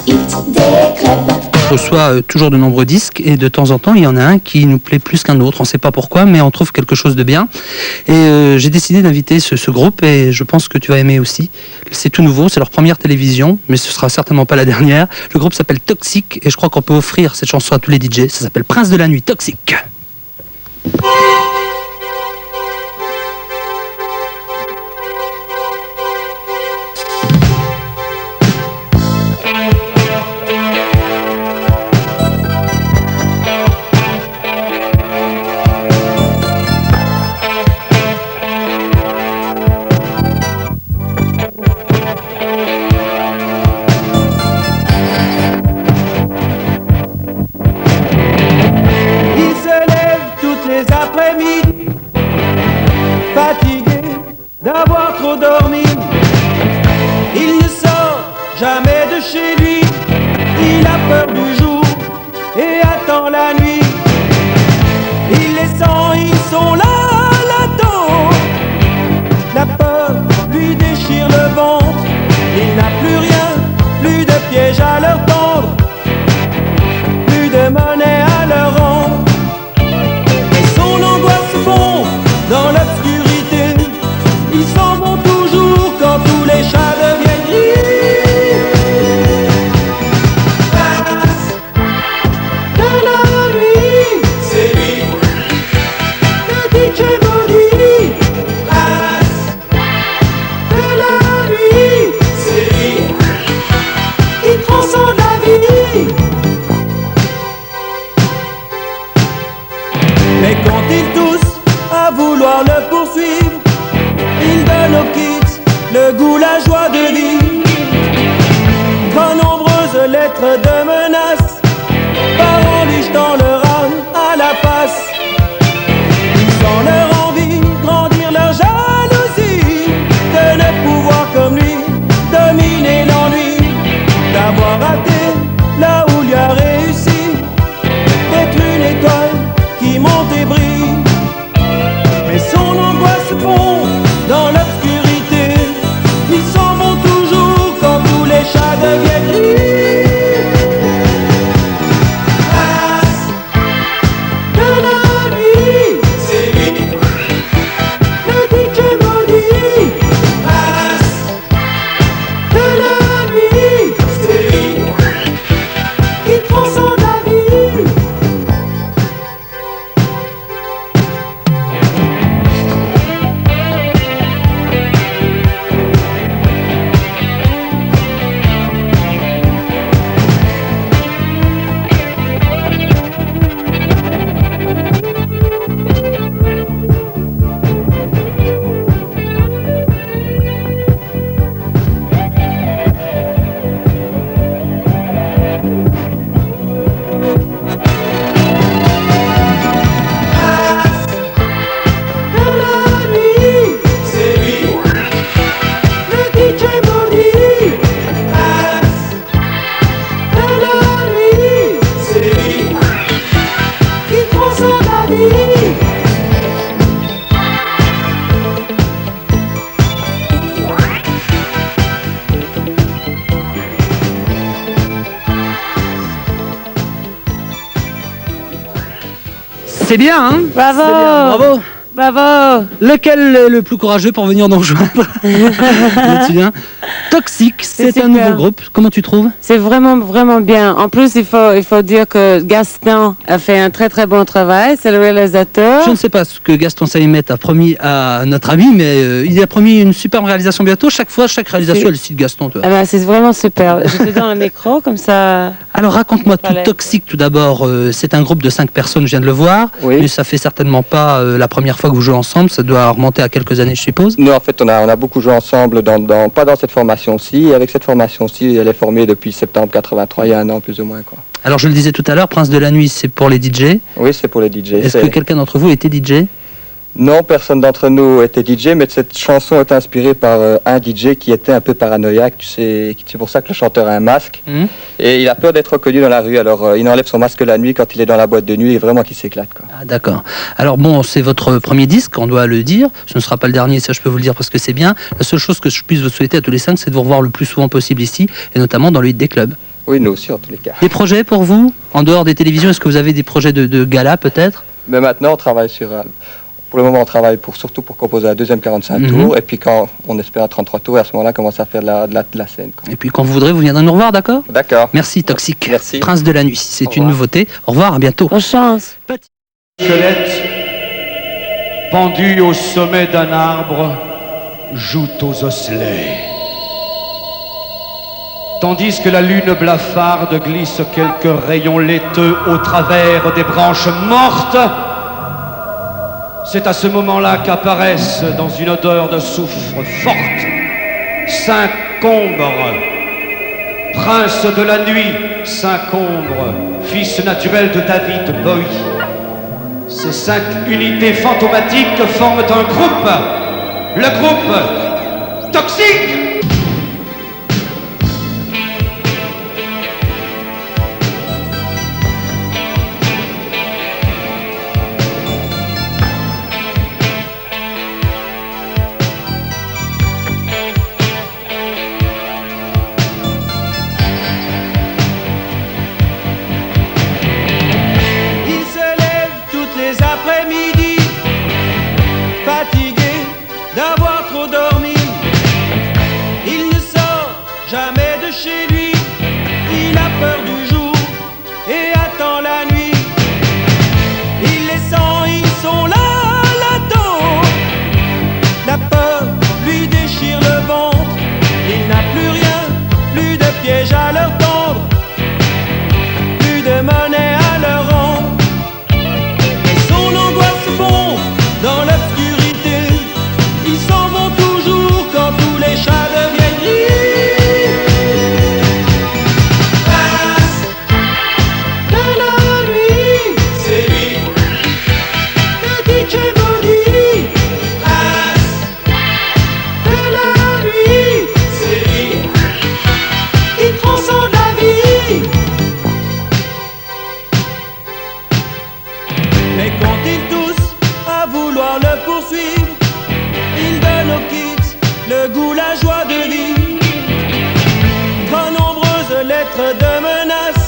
On reçoit toujours de nombreux disques et de temps en temps il y en a un qui nous plaît plus qu'un autre, on ne sait pas pourquoi mais on trouve quelque chose de bien et j'ai décidé d'inviter ce groupe et je pense que tu vas aimer aussi. C'est tout nouveau, c'est leur première télévision mais ce sera certainement pas la dernière. Le groupe s'appelle Toxic et je crois qu'on peut offrir cette chanson à tous les DJ, ça s'appelle Prince de la Nuit, Toxic. Fatigué d'avoir trop dormi, il ne sort jamais de chez lui. Il a peur du jour et attend la nuit. Il les sent, ils sont là, là-dedans. La peur lui déchire le ventre. Il n'a plus rien, plus de pièges à leur tendre, plus de monnaie à leur rendre. Et son angoisse fond dans l'obscurité. Ils s'en vont toujours quand tous les chats deviennent gris. Prince de la nuit, c'est lui. Le DJ maudit. Prince de la nuit, c'est lui. Qui transcende la vie. Mais quand ils toussent à vouloir le poursuivre, il donne aux kids le goût, la joie de vivre. Quand nombreuses lettres de menaces, parents lui jetant leur âme à la face. Sans leur envie, grandir leur jalousie, de ne pouvoir comme lui dominer l'ennui, d'avoir raté là où lui a réussi, d'être une étoile qui monte et brille. Mais son angoisse fond dans l'obscurité. Ils s'en vont toujours quand tous les chats deviennent gris. Prince de la nuit, c'est lui. Le DJ maudit. Prince de la nuit, c'est lui. Qui transcende la vie. C'est bien, hein? Bravo! C'est bien, bravo! Bravo! Lequel est le plus courageux pour venir nous rejoindre? Tu viens. Toxic, c'est un nouveau groupe. Comment tu trouves? C'est vraiment, vraiment bien. En plus, il faut dire que Gaston a fait un très, très bon travail. C'est le réalisateur. Je ne sais pas ce que Gaston Saïmet a promis à notre ami, mais il a promis une superbe réalisation bientôt. Chaque réalisation, elle cite Gaston. Ah ben, c'est vraiment super. Je te donne un micro, comme ça... Alors, raconte-moi tout. Toxic, tout d'abord. C'est un groupe de 5 personnes, je viens de le voir. Oui. Mais ça fait certainement pas la première fois que vous jouez ensemble. Ça doit remonter à quelques années, je suppose. Non, en fait, on a beaucoup joué ensemble, pas dans cette formation-ci. Et avec cette formation-ci, elle est formée depuis septembre 83, il y a un an plus ou moins, quoi. Alors, je le disais tout à l'heure, Prince de la Nuit, c'est pour les DJ. Oui, c'est pour les DJ. Est-ce que quelqu'un d'entre vous était DJ? Non, personne d'entre nous était DJ, mais cette chanson est inspirée par un DJ qui était un peu paranoïaque, tu sais, c'est pour ça que le chanteur a un masque, et il a peur d'être reconnu dans la rue, alors il enlève son masque la nuit quand il est dans la boîte de nuit, et vraiment qu'il s'éclate, quoi. Ah, d'accord. Alors bon, c'est votre premier disque, on doit le dire, ce ne sera pas le dernier, ça je peux vous le dire parce que c'est bien. La seule chose que je puisse vous souhaiter à tous les 5, c'est de vous revoir le plus souvent possible ici, et notamment dans le Hit des clubs. Oui, nous aussi en tous les cas. Des projets pour vous, en dehors des télévisions? Est-ce que vous avez des projets de gala peut-être? Mais maintenant, on travaille sur... Pour le moment, on travaille surtout pour composer un deuxième 45 tours. Et puis quand on espère un 33 tours, à ce moment-là, on commence à faire de la scène. Quoi. Et puis quand vous voudrez, vous viendrez nous revoir, d'accord? D'accord. Merci Toxique. Merci. Prince de la nuit, c'est une nouveauté. Au revoir, à bientôt. Bonne chance. Squelette, pendu au sommet d'un arbre, joue aux osselets. Tandis que la lune blafarde glisse quelques rayons laiteux au travers des branches mortes, c'est à ce moment-là qu'apparaissent, dans une odeur de soufre forte, 5 combres, prince de la nuit, 5 combres, fils naturel de David Bowie. Ces 5 unités fantomatiques forment un groupe, le groupe Toxique. Après-midi, fatigué d'avoir trop dormi, il ne sort jamais de chez lui. Il a peur du jour et attend la nuit. Il les sent, ils sont là, là-dedans. La peur lui déchire le ventre. Il n'a plus rien, plus de pièges à leur tendre, plus de monnaie à leur rendre. Dans l'obscurité, ils s'en vont toujours quand tous les chats deviennent gris. Prince de la nuit, c'est lui, le DJ Body. Prince de la nuit, c'est lui, il transcende la vie. Mais quand ils tous à vouloir le poursuivre, il donne aux kids le goût, la joie de vivre. Quand nombreuses lettres de menaces